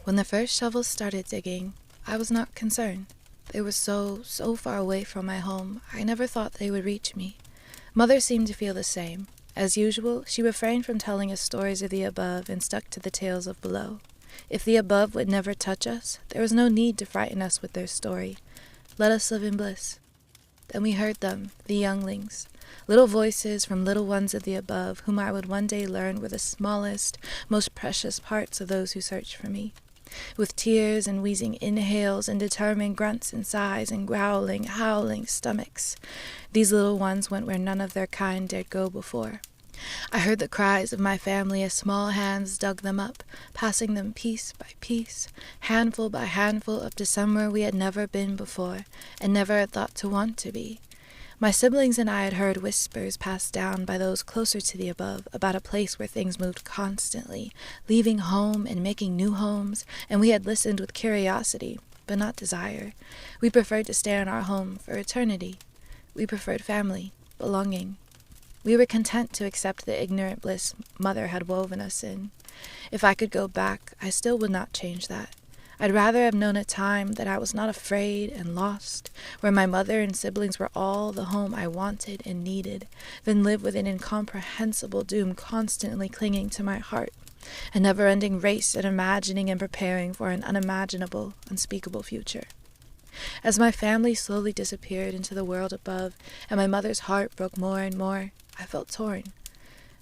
When the first shovels started digging, I was not concerned. They were so far away from my home, I never thought they would reach me. Mother seemed to feel the same. As usual, she refrained from telling us stories of the above and stuck to the tales of below. If the above would never touch us, there was no need to frighten us with their story. Let us live in bliss. Then we heard them, the younglings, little voices from little ones of the above, whom I would one day learn were the smallest, most precious parts of those who searched for me. With tears and wheezing inhales and determined grunts and sighs and growling, howling stomachs, these little ones went where none of their kind dared go before. I heard the cries of my family as small hands dug them up, passing them piece by piece, handful by handful, up to somewhere we had never been before, and never had thought to want to be. My siblings and I had heard whispers passed down by those closer to the above about a place where things moved constantly, leaving home and making new homes, and we had listened with curiosity, but not desire. We preferred to stay in our home for eternity. We preferred family, belonging. We were content to accept the ignorant bliss Mother had woven us in. If I could go back, I still would not change that. I'd rather have known a time that I was not afraid and lost, where my mother and siblings were all the home I wanted and needed, than live with an incomprehensible doom constantly clinging to my heart, a never-ending race at imagining and preparing for an unimaginable, unspeakable future. As my family slowly disappeared into the world above, and my mother's heart broke more and more, I felt torn.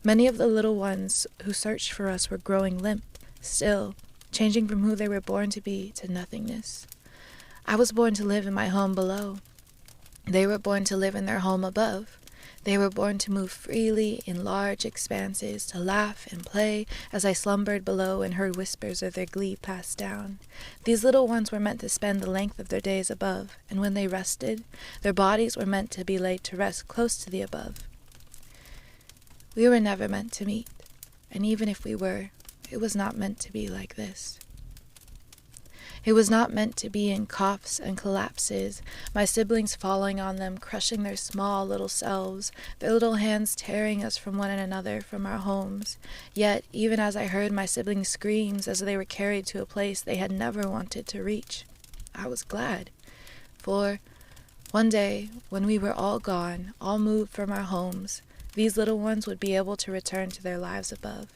Many of the little ones who searched for us were growing limp, still, changing from who they were born to be to nothingness. I was born to live in my home below. They were born to live in their home above. They were born to move freely in large expanses, to laugh and play as I slumbered below and heard whispers of their glee pass down. These little ones were meant to spend the length of their days above, and when they rested, their bodies were meant to be laid to rest close to the above. We were never meant to meet, and even if we were, it was not meant to be like this. It was not meant to be in coughs and collapses, my siblings falling on them, crushing their small little selves, their little hands tearing us from one another, from our homes. Yet, even as I heard my siblings' screams as they were carried to a place they had never wanted to reach, I was glad. For one day, when we were all gone, all moved from our homes, these little ones would be able to return to their lives above.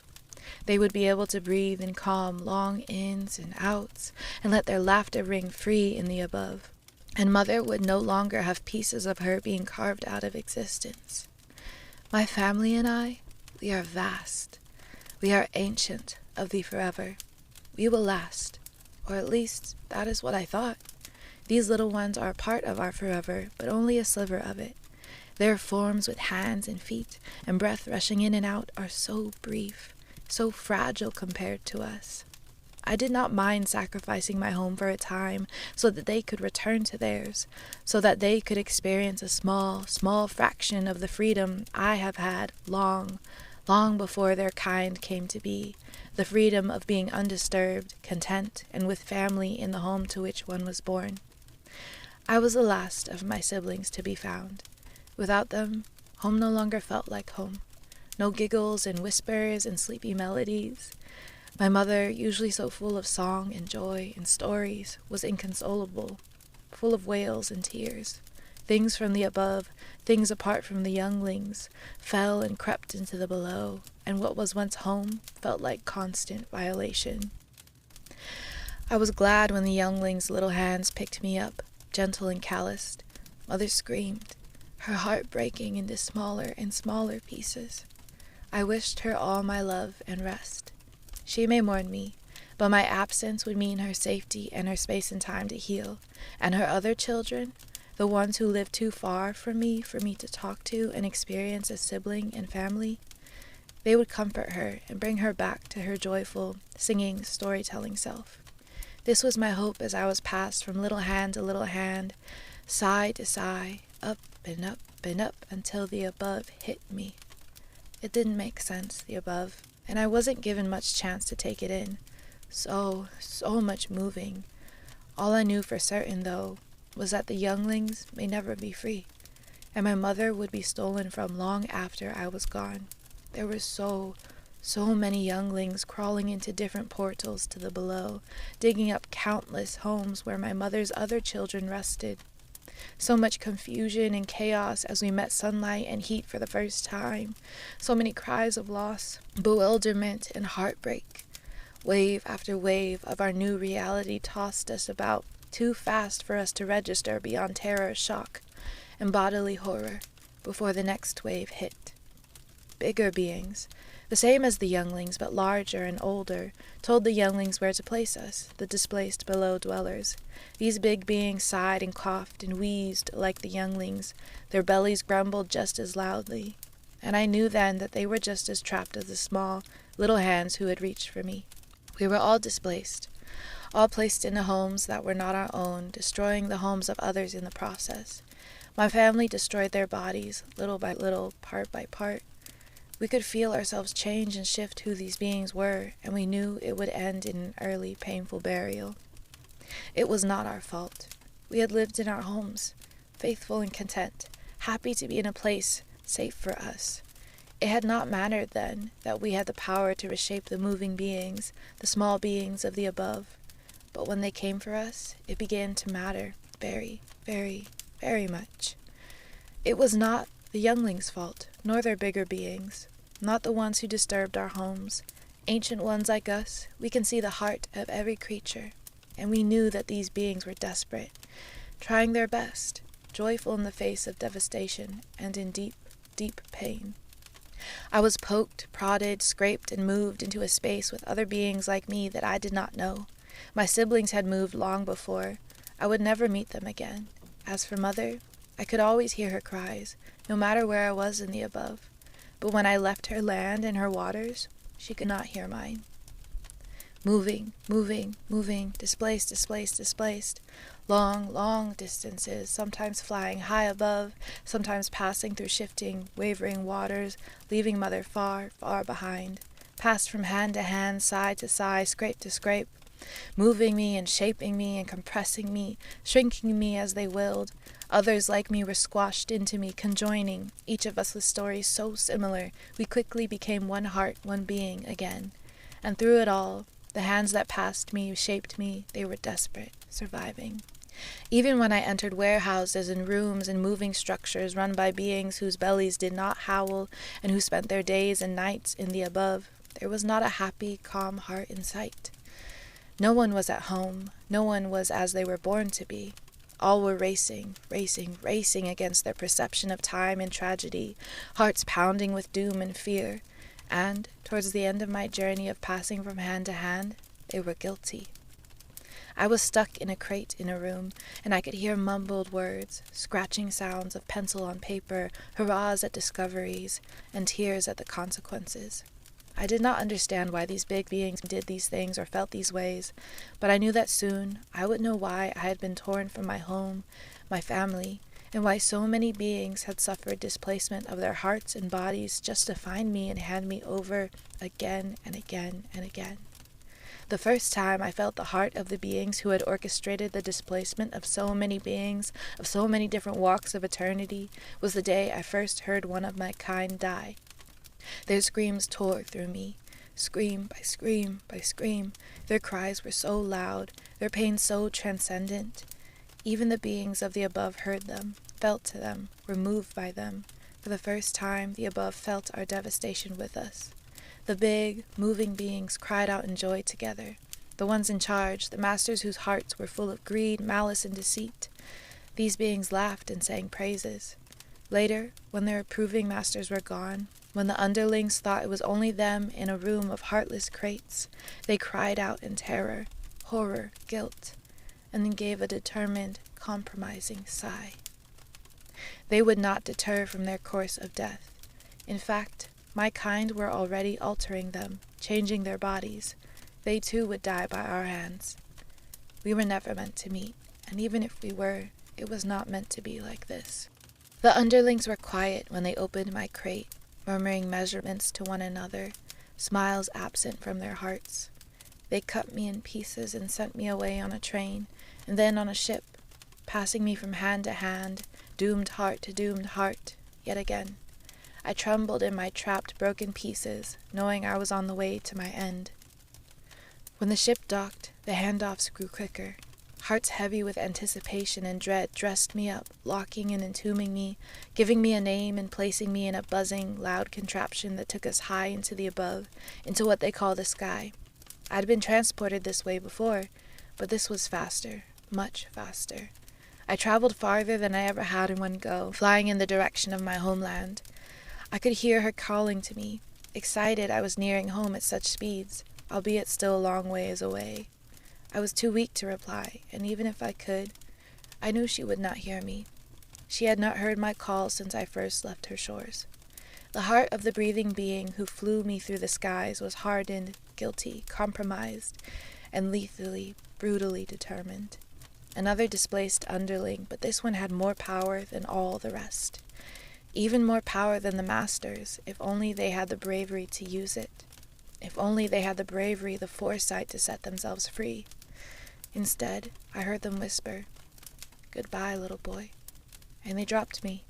They would be able to breathe in calm, long ins and outs, and let their laughter ring free in the above. And Mother would no longer have pieces of her being carved out of existence. My family and I, we are vast. We are ancient of the forever. We will last, or at least that is what I thought. These little ones are a part of our forever, but only a sliver of it. Their forms with hands and feet and breath rushing in and out are so brief, so fragile compared to us. I did not mind sacrificing my home for a time so that they could return to theirs, so that they could experience a small fraction of the freedom I have had long before their kind came to be, the freedom of being undisturbed, content, and with family in the home to which one was born. I was the last of my siblings to be found. Without them, home no longer felt like home. No giggles and whispers and sleepy melodies. My mother, usually so full of song and joy and stories, was inconsolable, full of wails and tears. Things from the above, things apart from the younglings, fell and crept into the below, and what was once home felt like constant violation. I was glad when the younglings' little hands picked me up, gentle and calloused. Mother screamed, her heart breaking into smaller and smaller pieces. I wished her all my love and rest. She may mourn me, but my absence would mean her safety and her space and time to heal, and her other children, the ones who lived too far from me for me to talk to and experience as sibling and family, they would comfort her and bring her back to her joyful, singing, storytelling self. This was my hope as I was passed from little hand to little hand, side to side, up and up and up, until the above hit me. It didn't make sense, the above, and I wasn't given much chance to take it in. So much moving. All I knew for certain, though, was that the younglings may never be free, and my mother would be stolen from long after I was gone. There were so So many younglings crawling into different portals to the below, digging up countless homes where my mother's other children rested. So much confusion and chaos as we met sunlight and heat for the first time. So many cries of loss, bewilderment, and heartbreak. Wave after wave of our new reality tossed us about, too fast for us to register beyond terror, shock, and bodily horror, before the next wave hit. Bigger beings, the same as the younglings but larger and older, told the younglings where to place us, the displaced below dwellers. These big beings sighed and coughed and wheezed like the younglings. Their bellies grumbled just as loudly, and I knew then that they were just as trapped as the small, little hands who had reached for me. We were all displaced, all placed into homes that were not our own, destroying the homes of others in the process. My family destroyed their bodies, little by little, part by part. We could feel ourselves change and shift who these beings were, and we knew it would end in an early, painful burial. It was not our fault. We had lived in our homes, faithful and content, happy to be in a place safe for us. It had not mattered then that we had the power to reshape the moving beings, the small beings of the above. But when they came for us, it began to matter very, very, very much. It was not the younglings' fault, nor their bigger beings, not the ones who disturbed our homes. Ancient ones like us, we can see the heart of every creature, and we knew that these beings were desperate, trying their best, joyful in the face of devastation and in deep, deep pain. I was poked, prodded, scraped, and moved into a space with other beings like me that I did not know. My siblings had moved long before. I would never meet them again. As for Mother, I could always hear her cries, no matter where I was in the above. But when I left her land and her waters, she could not hear mine. Moving, moving, moving, displaced, displaced, displaced. Long, long distances, sometimes flying high above, sometimes passing through shifting, wavering waters, leaving Mother far, far behind. Passed from hand to hand, side to side, scrape to scrape, moving me and shaping me and compressing me, shrinking me as they willed. Others like me were squashed into me, conjoining, each of us with stories so similar, we quickly became one heart, one being again. And through it all, the hands that passed me, shaped me, they were desperate, surviving. Even when I entered warehouses and rooms and moving structures run by beings whose bellies did not howl and who spent their days and nights in the above, there was not a happy, calm heart in sight. No one was at home. No one was as they were born to be. All were racing, racing, racing against their perception of time and tragedy, hearts pounding with doom and fear. And, towards the end of my journey of passing from hand to hand, they were guilty. I was stuck in a crate in a room, and I could hear mumbled words, scratching sounds of pencil on paper, hurrahs at discoveries, and tears at the consequences. I did not understand why these big beings did these things or felt these ways, but I knew that soon I would know why I had been torn from my home, my family, and why so many beings had suffered displacement of their hearts and bodies just to find me and hand me over again and again and again. The first time I felt the heart of the beings who had orchestrated the displacement of so many beings, of so many different walks of eternity, was the day I first heard one of my kind die. Their screams tore through me, scream by scream by scream. Their cries were so loud, their pain so transcendent. Even the beings of the above heard them, felt to them, were moved by them. For the first time, the above felt our devastation with us. The big, moving beings cried out in joy together. The ones in charge, the masters whose hearts were full of greed, malice, and deceit. These beings laughed and sang praises. Later, when their approving masters were gone, when the underlings thought it was only them in a room of heartless crates, they cried out in terror, horror, guilt, and then gave a determined, compromising sigh. They would not deter from their course of death. In fact, my kind were already altering them, changing their bodies. They too would die by our hands. We were never meant to meet, and even if we were, it was not meant to be like this. The underlings were quiet when they opened my crate, murmuring measurements to one another, smiles absent from their hearts. They cut me in pieces and sent me away on a train, and then on a ship, passing me from hand to hand, doomed heart to doomed heart, yet again. I trembled in my trapped, broken pieces, knowing I was on the way to my end. When the ship docked, the handoffs grew quicker. Hearts heavy with anticipation and dread dressed me up, locking and entombing me, giving me a name and placing me in a buzzing, loud contraption that took us high into the above, into what they call the sky. I'd been transported this way before, but this was faster, much faster. I traveled farther than I ever had in one go, flying in the direction of my homeland. I could hear her calling to me. Excited, I was nearing home at such speeds, albeit still a long ways away. I was too weak to reply, and even if I could, I knew she would not hear me. She had not heard my call since I first left her shores. The heart of the breathing being who flew me through the skies was hardened, guilty, compromised, and lethally, brutally determined. Another displaced underling, but this one had more power than all the rest. Even more power than the masters, if only they had the bravery to use it. If only they had the bravery, the foresight to set themselves free. Instead, I heard them whisper, "Goodbye, little boy," and they dropped me.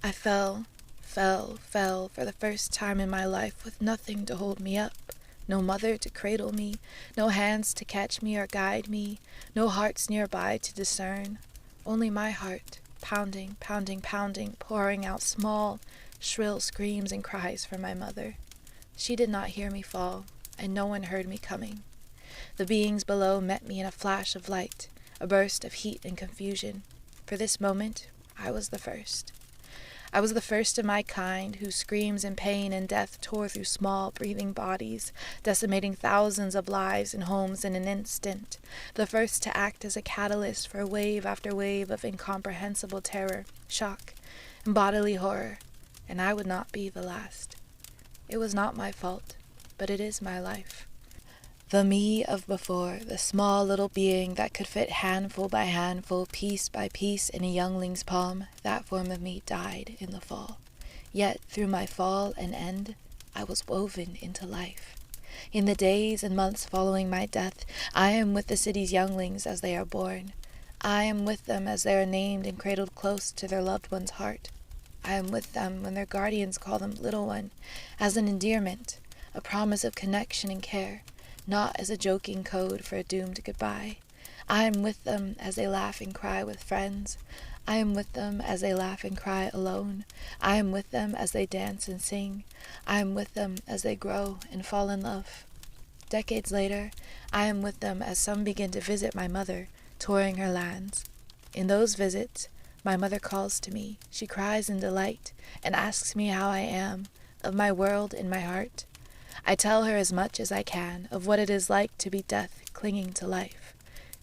I fell for the first time in my life with nothing to hold me up, no mother to cradle me, no hands to catch me or guide me, no hearts nearby to discern, only my heart, pounding, pounding, pounding, pouring out small, shrill screams and cries for my mother. She did not hear me fall, and no one heard me coming. The beings below met me in a flash of light, a burst of heat and confusion. For this moment, I was the first. I was the first of my kind whose screams in pain and death tore through small, breathing bodies, decimating thousands of lives and homes in an instant. The first to act as a catalyst for wave after wave of incomprehensible terror, shock, and bodily horror. And I would not be the last. It was not my fault, but it is my life. The me of before, the small little being that could fit handful by handful, piece by piece in a youngling's palm, that form of me died in the fall. Yet through my fall and end, I was woven into life. In the days and months following my death, I am with the city's younglings as they are born. I am with them as they are named and cradled close to their loved one's heart. I am with them when their guardians call them little one, as an endearment, a promise of connection and care, not as a joking code for a doomed goodbye. I am with them as they laugh and cry with friends. I am with them as they laugh and cry alone. I am with them as they dance and sing. I am with them as they grow and fall in love. Decades later, I am with them as some begin to visit my mother, touring her lands. In those visits, my mother calls to me. She cries in delight and asks me how I am, of my world and my heart. I tell her as much as I can of what it is like to be death clinging to life,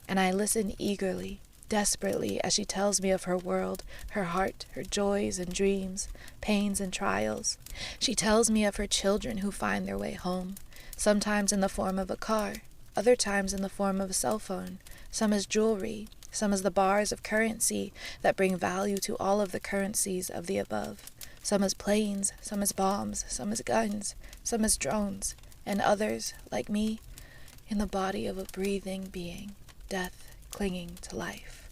and I listen eagerly, desperately, as she tells me of her world, her heart, her joys and dreams, pains and trials. She tells me of her children who find their way home, sometimes in the form of a car, other times in the form of a cell phone, some as jewelry, some as the bars of currency that bring value to all of the currencies of the above, some as planes, some as bombs, some as guns, some as drones, and others, like me, in the body of a breathing being, death clinging to life.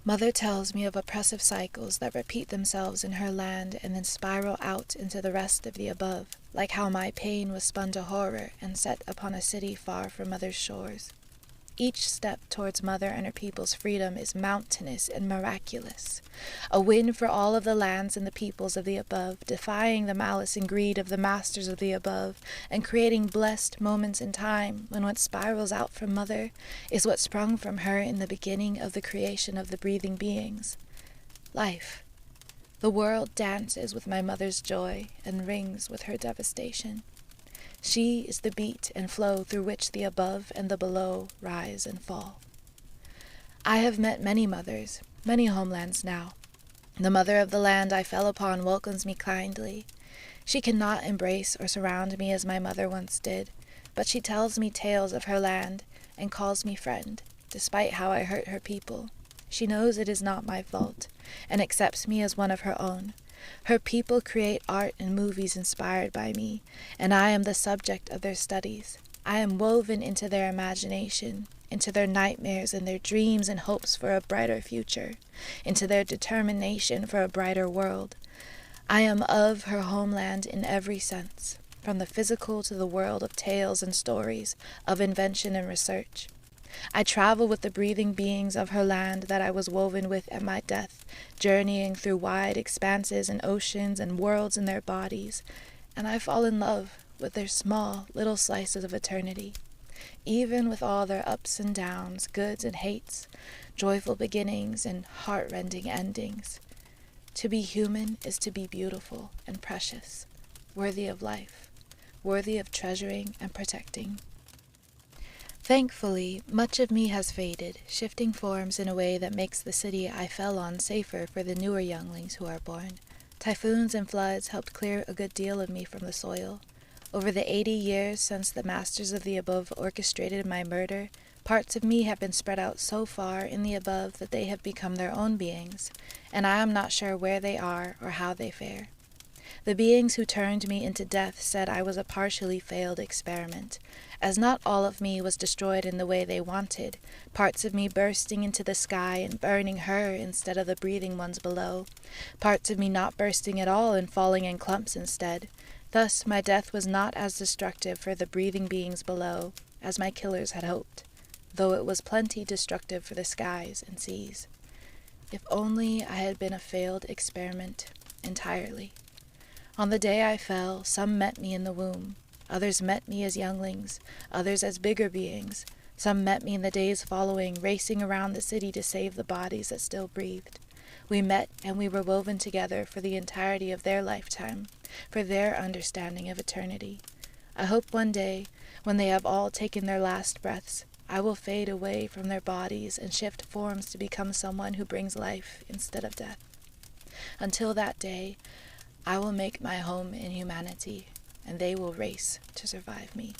Mother tells me of oppressive cycles that repeat themselves in her land and then spiral out into the rest of the above, like how my pain was spun to horror and set upon a city far from Mother's shores. Each step towards Mother and her people's freedom is mountainous and miraculous, a win for all of the lands and the peoples of the above, defying the malice and greed of the masters of the above, and creating blessed moments in time when what spirals out from Mother is what sprung from her in the beginning of the creation of the breathing beings. Life. The world dances with my mother's joy and rings with her devastation. She is the beat and flow through which the above and the below rise and fall. I have met many mothers, many homelands now. The mother of the land I fell upon welcomes me kindly. She cannot embrace or surround me as my mother once did, but she tells me tales of her land and calls me friend, despite how I hurt her people. She knows it is not my fault, and accepts me as one of her own. Her people create art and movies inspired by me, and I am the subject of their studies. I am woven into their imagination, into their nightmares and their dreams and hopes for a brighter future, into their determination for a brighter world. I am of her homeland in every sense, from the physical to the world of tales and stories, of invention and research. I travel with the breathing beings of her land that I was woven with at my death, journeying through wide expanses and oceans and worlds in their bodies, and I fall in love with their small little slices of eternity, even with all their ups and downs, goods and hates, joyful beginnings and heart-rending endings. To be human is to be beautiful and precious, worthy of life, worthy of treasuring and protecting. Thankfully, much of me has faded, shifting forms in a way that makes the city I fell on safer for the newer younglings who are born. Typhoons and floods helped clear a good deal of me from the soil. Over the 80 years since the masters of the above orchestrated my murder, parts of me have been spread out so far in the above that they have become their own beings, and I am not sure where they are or how they fare. The beings who turned me into death said I was a partially failed experiment, as not all of me was destroyed in the way they wanted, parts of me bursting into the sky and burning her instead of the breathing ones below, parts of me not bursting at all and falling in clumps instead. Thus my death was not as destructive for the breathing beings below as my killers had hoped, though it was plenty destructive for the skies and seas. If only I had been a failed experiment entirely. On the day I fell, some met me in the womb. Others met me as younglings, others as bigger beings. Some met me in the days following, racing around the city to save the bodies that still breathed. We met and we were woven together for the entirety of their lifetime, for their understanding of eternity. I hope one day, when they have all taken their last breaths, I will fade away from their bodies and shift forms to become someone who brings life instead of death. Until that day, I will make my home in humanity, and they will race to survive me.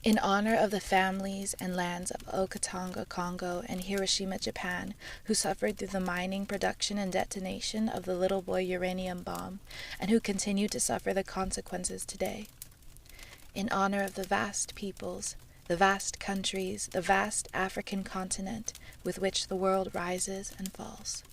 In honor of the families and lands of Haut-Katanga, Congo, and Hiroshima, Japan, who suffered through the mining, production, and detonation of the little boy uranium bomb, and who continue to suffer the consequences today. In honor of the vast peoples, the vast countries, the vast African continent with which the world rises and falls.